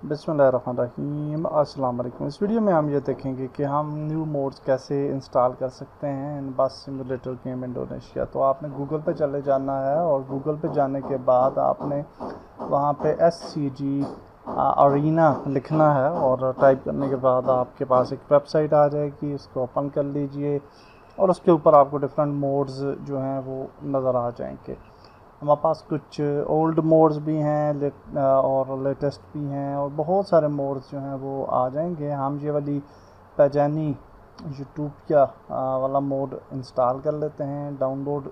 बिस्मिल्लाहिर्रहमानिर्रहीम। अस्सलाम वालेकुम। इस वीडियो में हम ये देखेंगे कि हम न्यू मोड्स कैसे इंस्टॉल कर सकते हैं इन बस सिमुलेटर गेम इंडोनेशिया। तो आपने गूगल पे चले जाना है और गूगल पे जाने के बाद आपने वहाँ पे SCG अरीना लिखना है और टाइप करने के बाद आपके पास एक वेबसाइट आ जाएगी। उसको ओपन कर लीजिए और उसके ऊपर आपको डिफरेंट मोड्स जो हैं वो नज़र आ जाएंगे। हमारे पास कुछ ओल्ड मोड्स भी हैं और लेटेस्ट भी हैं और बहुत सारे मोड्स जो हैं वो आ जाएंगे। हम ये वाली पैजानी यूट्यूबिया वाला मोड इंस्टॉल कर लेते हैं। डाउनलोड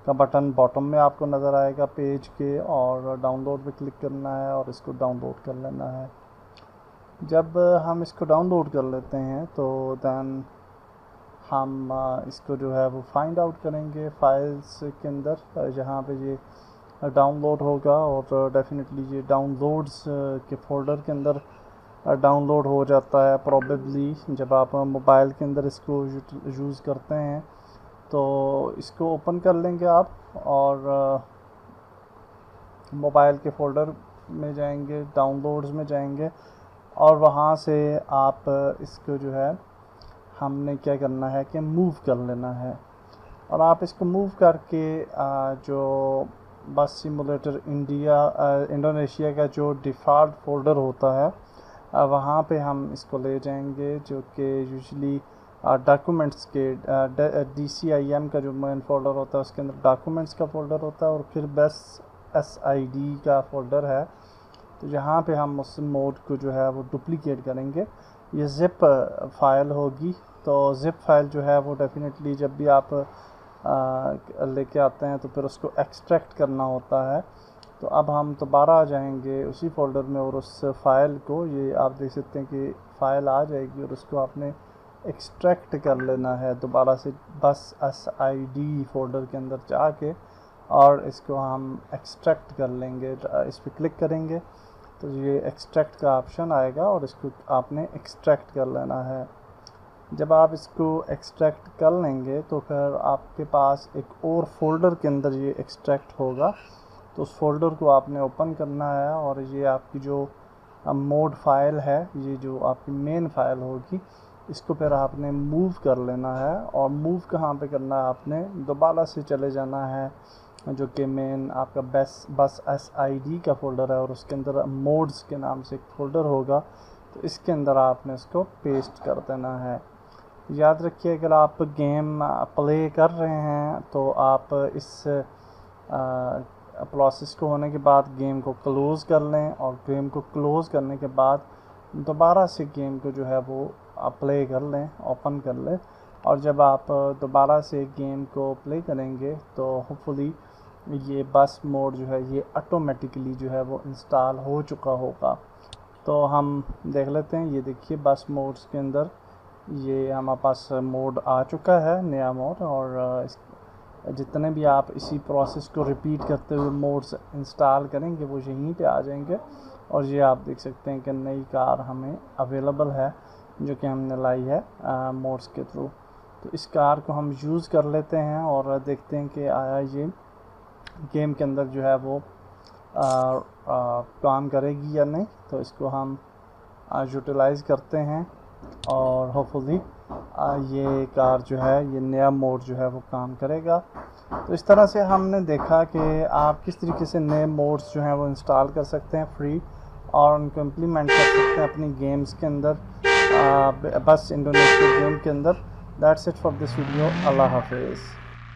का बटन बॉटम में आपको नज़र आएगा पेज के, और डाउनलोड पे क्लिक करना है और इसको डाउनलोड कर लेना है। जब हम इसको डाउनलोड कर लेते हैं तो दैन हम इसको जो है वो फाइंड आउट करेंगे फाइल्स के अंदर जहाँ पे ये डाउनलोड होगा, और डेफिनेटली ये डाउनलोड्स के फ़ोल्डर के अंदर डाउनलोड हो जाता है प्रॉबेबली जब आप मोबाइल के अंदर इसको यूज़ करते हैं। तो इसको ओपन कर लेंगे आप और मोबाइल के फ़ोल्डर में जाएंगे, डाउनलोड्स में जाएंगे और वहाँ से आप इसको जो है हमने क्या करना है कि मूव कर लेना है। और आप इसको मूव करके जो बस सिमुलेटर इंडोनेशिया का जो डिफ़ॉल्ट फ़ोल्डर होता है वहाँ पे हम इसको ले जाएंगे, जो कि यूजुअली डॉक्यूमेंट्स के DCIM का जो मेन फ़ोल्डर होता है उसके अंदर डॉक्यूमेंट्स का फ़ोल्डर होता है और फिर बस SID का फ़ोल्डर है। तो यहाँ पे हम उस मोड को जो है वो डुप्लीकेट करेंगे। ये ज़िप फाइल होगी, तो ज़िप फाइल जो है वो डेफिनेटली जब भी आप लेके आते हैं तो फिर उसको एक्सट्रैक्ट करना होता है। तो अब हम दोबारा आ जाएंगे उसी फ़ोल्डर में और उस फाइल को, ये आप देख सकते हैं कि फ़ाइल आ जाएगी और उसको आपने एक्सट्रैक्ट कर लेना है दोबारा से बस SID फ़ोल्डर के अंदर जाके, और इसको हम एक्सट्रैक्ट कर लेंगे। इस पर क्लिक करेंगे तो ये एक्सट्रैक्ट का ऑप्शन आएगा और इसको आपने एक्सट्रैक्ट कर लेना है। जब आप इसको एक्सट्रैक्ट कर लेंगे तो फिर आपके पास एक और फ़ोल्डर के अंदर ये एक्सट्रैक्ट होगा, तो उस फ़ोल्डर को आपने ओपन करना है और ये आपकी जो मोड फाइल है, ये जो आपकी मेन फाइल होगी, इसको फिर आपने मूव कर लेना है। और मूव कहाँ पे करना है, आपने दोबारा से चले जाना है जो कि मेन आपका बस SID का फ़ोल्डर है और उसके अंदर मोड्स के नाम से एक फ़ोल्डर होगा, तो इसके अंदर आपने इसको पेस्ट कर देना है। याद रखिए अगर आप गेम प्ले कर रहे हैं तो आप इस प्रोसेस को होने के बाद गेम को क्लोज़ कर लें, और गेम को क्लोज़ करने के बाद दोबारा से गेम को जो है वो प्ले कर लें, ओपन कर लें। और जब आप दोबारा से गेम को प्ले करेंगे तो होपफुली ये बस मोड जो है ये ऑटोमेटिकली जो है वो इंस्टॉल हो चुका होगा। तो हम देख लेते हैं, ये देखिए बस मोड्स के अंदर ये हमारे पास मोड आ चुका है, नया मोड। और जितने भी आप इसी प्रोसेस को रिपीट करते हुए मोड्स इंस्टॉल करेंगे वो यहीं पे आ जाएंगे। और ये आप देख सकते हैं कि नई कार हमें अवेलेबल है जो कि हमने लाई है मोड्स के थ्रू। तो इस कार को हम यूज़ कर लेते हैं और देखते हैं कि आया ये गेम के अंदर जो है वो काम करेगी या नहीं। तो इसको हम यूटिलाइज़ करते हैं और होपफुली ये कार जो है ये नया मोड जो है वो काम करेगा। तो इस तरह से हमने देखा कि आप किस तरीके से नए मोड्स जो हैं वो इंस्टॉल कर सकते हैं फ्री, और उनको इम्प्लीमेंट कर सकते हैं अपनी गेम्स के अंदर बस इंडोनेशिया गेम के अंदर। That's it for this video. Allah हाफिज़।